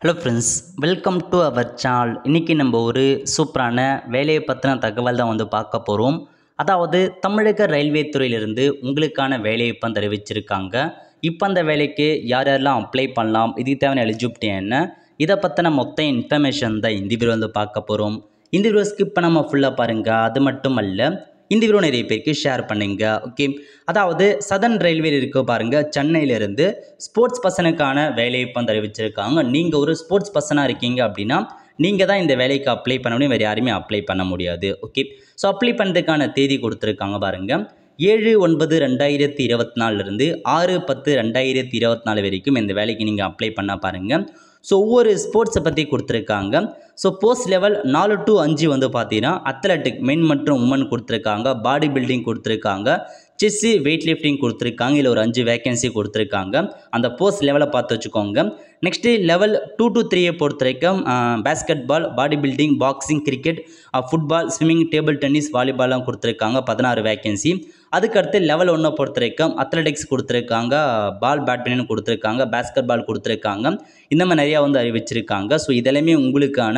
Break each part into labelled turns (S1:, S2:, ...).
S1: Hello friends, welcome to our channel. இன்றைக்கி நம்ம ஒரு சூப்பரான வேலையை பற்றின தகவல் தான் பார்க்க போகிறோம். அதாவது தமிழக ரயில்வே துறையிலிருந்து உங்களுக்கான வேலையை இப்போ தெரிவிச்சிருக்காங்க. இப்போ அந்த வேலைக்கு யார் யாரெல்லாம் அப்ளை பண்ணலாம், இதுக்கு தேவையான எலிஜிபிலிட்டி என்ன, இதை பற்றின மொத்த இன்ஃபர்மேஷன் தான் இந்த வீடியோ பார்க்க போகிறோம். இந்த வீடியோ ஸ்கிப் பண்ணாமல் ஃபுல்லாக பாருங்கள். அது மட்டும் அல்ல, இந்த வீடியோ நிறைய பேருக்கு ஷேர் பண்ணுங்க. ஓகே, அதாவது சதர்ன் ரயில்வே இருக்க பாருங்கள், சென்னையிலேருந்து ஸ்போர்ட்ஸ் பர்சனுக்கான வேலையை இப்போ தெரிவிச்சிருக்காங்க. நீங்கள் ஒரு ஸ்போர்ட்ஸ் பர்சனாக இருக்கீங்க அப்படின்னா நீங்கள் தான் இந்த வேலைக்கு அப்ளை பண்ண முடியும், வேறு யாருமே அப்ளை பண்ண முடியாது. ஓகே, ஸோ அப்ளை பண்ணுறதுக்கான தேதி கொடுத்துருக்காங்க பாருங்கள். 7/9/2024 6/10/2024 வரைக்கும் இந்த வேலைக்கு நீங்கள் அப்ளை பண்ண பாருங்கள். ஸோ ஒவ்வொரு ஸ்போர்ட்ஸை பற்றி கொடுத்துருக்காங்க. ஸோ போஸ்ட் லெவல் 4 to 5 பார்த்தீங்கன்னா அத்லெட்டிக் மென் மற்றும் உமன் கொடுத்துருக்காங்க, பாடி பில்டிங் கொடுத்துருக்காங்க, செஸ்ஸு, வெயிட் லிஃப்டிங் கொடுத்துருக்காங்க. இல்லை ஒரு 5 வேகன்சி கொடுத்துருக்காங்க. அந்த போஸ்ட் லெவலை பார்த்து வச்சுக்கோங்க. நெக்ஸ்ட்டு லெவல் 2 to 3 பொறுத்த வரைக்கும் basketball, body building, boxing, cricket, football, swimming, table tennis, வாலிபால்லாம் கொடுத்துருக்காங்க. 16 வேகன்சி. அதுக்கடுத்து லெவல் 1 பொறுத்த வரைக்கும் அத்லெட்டிக்ஸ் கொடுத்துருக்காங்க, பால் பேட்மிண்டன் கொடுத்துருக்காங்க, பேஸ்கெட் பால் கொடுத்துருக்காங்க. இந்த மாதிரி நிறையா அறிவிச்சிருக்காங்க. ஸோ இதெல்லாமே உங்களுக்கான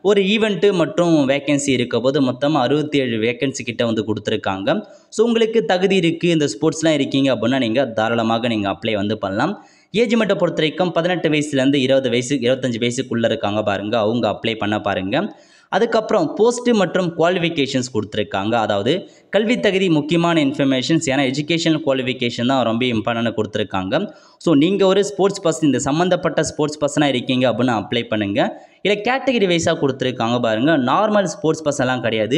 S1: ஒரு ஈவெண்ட்டு மற்றும் வேக்கன்சி இருக்க போது மொத்தமாக 67 வேக்கன்சி கிட்ட கொடுத்துருக்காங்க. ஸோ உங்களுக்கு தகுதி இருக்குது, இந்த ஸ்போர்ட்ஸ்லாம் இருக்கீங்க அப்படின்னா நீங்கள் தாராளமாக நீங்கள் அப்ளை பண்ணலாம். ஏஜ் மெட்டை பொறுத்த வரைக்கும் 18 வயசுலேருந்து 20 வயசு 25 வயசுக்குள்ளே இருக்காங்க பாருங்கள், அவங்க அப்ளை பண்ண பாருங்கள். அதுக்கப்புறம் போஸ்ட்டு மற்றும் குவாலிஃபிகேஷன்ஸ் கொடுத்துருக்காங்க. அதாவது கல்வி தகுதி முக்கியமான இன்ஃபர்மேஷன்ஸ், ஏன்னா எஜுகேஷனல் குவாலிஃபிகேஷன் தான் ரொம்ப இம்பார்ட்டன்ட் கொடுத்துருக்காங்க. ஸோ நீங்கள் ஒரு ஸ்போர்ட்ஸ் பர்சன், இந்த சம்மந்தப்பட்ட ஸ்போர்ட்ஸ் பர்சனாக இருக்கீங்க அப்படின்னு அப்ளை பண்ணுங்கள். இல்லை கேட்டகரி வைஸாக கொடுத்துருக்காங்க பாருங்கள். நார்மல் ஸ்போர்ட்ஸ் பர்சன்லாம் கிடையாது.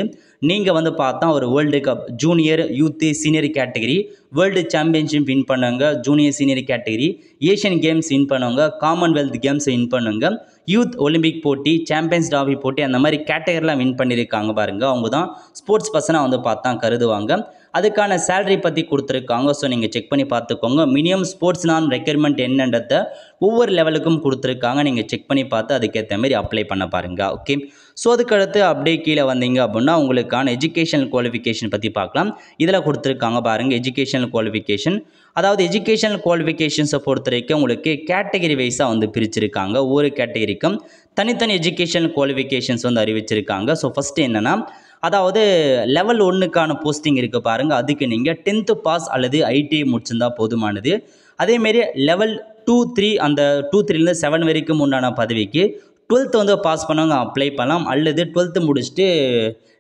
S1: நீங்கள் பார்த்தா ஒரு world cup junior, youth, senior category, world championship win பண்ணுங்க, junior senior category, Asian games win பண்ணுங்க, காமன்வெல்த் கேம்ஸ் வின் பண்ணுங்க, யூத் ஒலிம்பிக் போட்டி, சாம்பியன்ஸ் டிராஃபி போட்டி, அந்த மாதிரி கேட்டகரிலாம் வின் பண்ணியிருக்காங்க பாருங்கள். அவங்க தான் ஸ்போர்ட்ஸ் பர்சனாக பார்த்தா கருதுவாங்க. அதுக்கான சேலரி பற்றி கொடுத்துருக்காங்க. ஸோ நீங்கள் செக் பண்ணி பார்த்துக்கோங்க. மினிமம் ஸ்போர்ட்ஸ் நான் ரெக்யர்மெண்ட் என்னன்றதை ஒவ்வொரு லெவலுக்கும் கொடுத்துருக்காங்க. நீங்கள் செக் பண்ணி பார்த்து அதுக்கேற்ற மாதிரி அப்ளை பண்ண பாருங்கள். ஓகே, ஸோ அதுக்கடுத்து அப்படியே கீழே வந்தீங்க அப்படின்னா உங்களுக்கான எஜுகேஷனல் குவாலிஃபிகேஷன் பற்றி பார்க்கலாம். இதில் கொடுத்துருக்காங்க பாருங்கள், எஜுகேஷனல் குவாலிஃபிகேஷன். அதாவது எஜுகேஷனல் குவாலிஃபிகேஷன்ஸை பொறுத்த வரைக்கும் உங்களுக்கு கேட்டகரி வைஸாக பிரிச்சிருக்காங்க. ஒவ்வொரு கேட்டகரிக்கும் தனித்தனி எஜுகேஷனல் குவாலிஃபிகேஷன்ஸ் அறிவிச்சிருக்காங்க. ஸோ ஃபஸ்ட்டு என்னென்னா, அதாவது லெவல் 1க்கான போஸ்டிங் இருக்குது பாருங்கள், அதுக்கு நீங்கள் 10th பாஸ் அல்லது ஐடிஐ முடிச்சிருந்தா போதுமானது. அதேமாரி லெவல் 2, 3 அந்த 2, 3லேருந்து 7 வரைக்கும் உண்டான பதவிக்கு 12th பாஸ் பண்ணவங்க அப்ளை பண்ணலாம். அல்லது 12th முடிச்சுட்டு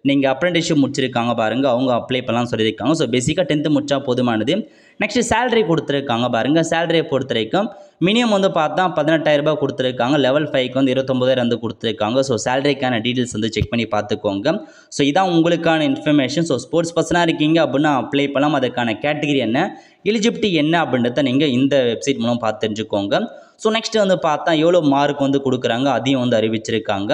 S1: நீங்கள் அப்ரெண்டிஸ்ஷிப் முடிச்சிருக்காங்க பாருங்கள், அவங்க அப்ளை பண்ணலாம் சொல்லியிருக்காங்க. ஸோ பேசிக்காக 10th முடித்தா போதுமானது. நெக்ஸ்ட்டு சேலரி கொடுத்துருக்காங்க பாருங்கள். சேலரியை பொறுத்த வரைக்கும் மினிமம் பார்த்தா 18,000 ரூபாய் கொடுத்துருக்காங்க. லெவல் 5க்கு 29,000 கொடுத்துருக்காங்க. ஸோ சேலரிக்கான டீட்டெயில்ஸ் செக் பண்ணி பார்த்துக்கோங்க. ஸோ இதான் உங்களுக்கான இன்ஃபர்மேஷன். ஸோ ஸ்போர்ட்ஸ் பர்சனாக இருக்கீங்க அப்படின்னா அப்ளை பண்ணலாம். அதுக்கான கேட்டகரி என்ன, எலிஜிபிலிட்டி என்ன அப்படின்றத நீங்கள் இந்த வெப்சைட் மூலம் பார்த்து தெரிஞ்சுக்கோங்க. ஸோ நெக்ஸ்ட்டு பார்த்தா எவ்வளோ மார்க் கொடுக்குறாங்க அதையும் அறிவிச்சிருக்காங்க.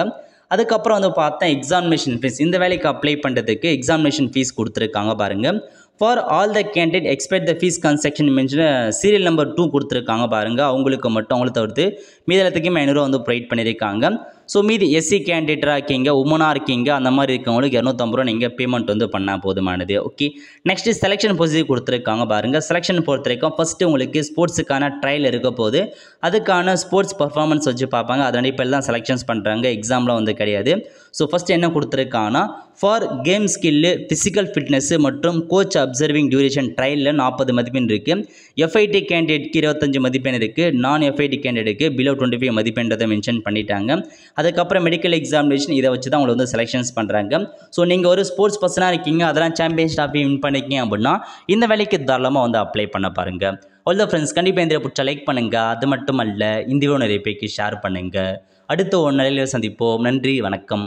S1: அதுக்கப்புறம் பார்த்தா எக்ஸாமினேஷன் ஃபீஸ், இந்த வேலைக்கு அப்ளை பண்ணுறதுக்கு எக்ஸாமினேஷன் ஃபீஸ் கொடுத்துருக்காங்க பாருங்கள். For all the candidate expect the fees construction mention serial number 2 கொடுத்துருக்காங்க பாருங்கள். அவங்களுக்கு மட்டும், அவங்கள தவிர்த்து மீதி எல்லாத்துக்கும் 500 ப்ரொவைட் பண்ணியிருக்காங்க. ஸோ மீதி எஸ்சி கேண்டிடேட்டாக இருக்கீங்க, உமனாக இருக்கீங்க, அந்த மாதிரி இருக்கவங்களுக்கு 250 ரூபா நீங்கள் பேமெண்ட் பண்ணால் போதுமானது. ஓகே, நெக்ஸ்ட்டு செலெக்ஷன் ப்ரொசீஜர் கொடுத்துருக்காங்க பாருங்கள். செலெக்ஷன் பொறுத்த வரைக்கும் ஃபஸ்ட்டு உங்களுக்கு ஸ்போர்ட்ஸுக்கான ட்ரையல் இருக்க போது அதுக்கான ஸ்போர்ட்ஸ் பர்ஃபார்மன்ஸ் வச்சு பார்ப்பாங்க. அது அடிப்படையில் தான் செலெக்ஷன்ஸ் பண்ணுறாங்க, எக்ஸாம்லாம் கிடையாது. ஸோ ஃபஸ்ட்டு என்ன கொடுத்துருக்காங்கன்னா, for game skill, physical fitness மற்றும் கோச் அப்சர்விங் டியூரேஷன் ட்ரையலில் 40 மதிப்பெண் இருக்குது. எஃப்ஐடி கேண்டிடேட்க்கு 25 மதிப்பெண் இருக்குது. நான் எஃப்ஐடி கேண்டிடேட்டுக்கு பிலோ 25 மதிப்பென்றதை மென்ஷன் பண்ணிட்டாங்க. அதுக்கப்புறம் மெடிக்கல் எக்ஸாமினேஷன், இதை வச்சு தான் உங்களை செலெக்ஷன்ஸ் பண்ணுறாங்க. ஸோ நீங்கள் ஒரு ஸ்போர்ட்ஸ் பர்சனாக இருக்கீங்க, அதெல்லாம் சாம்பியன்ஸ் டிராஃபி வின் பண்ணிக்கிங்க அப்படின்னா இந்த வேலைக்கு தாராளமாக அப்ளை பண்ண பாருங்கள். அவ்வளோ ஃப்ரெண்ட்ஸ், கண்டிப்பாக இந்த பிடிச்சா லைக் பண்ணுங்கள். அது மட்டும் அல்ல, இந்த வீடியோ நிறைய பேருக்கு ஷேர் பண்ணுங்கள். அடுத்த ஒரு நிலையில் சந்திப்போம். நன்றி, வணக்கம்.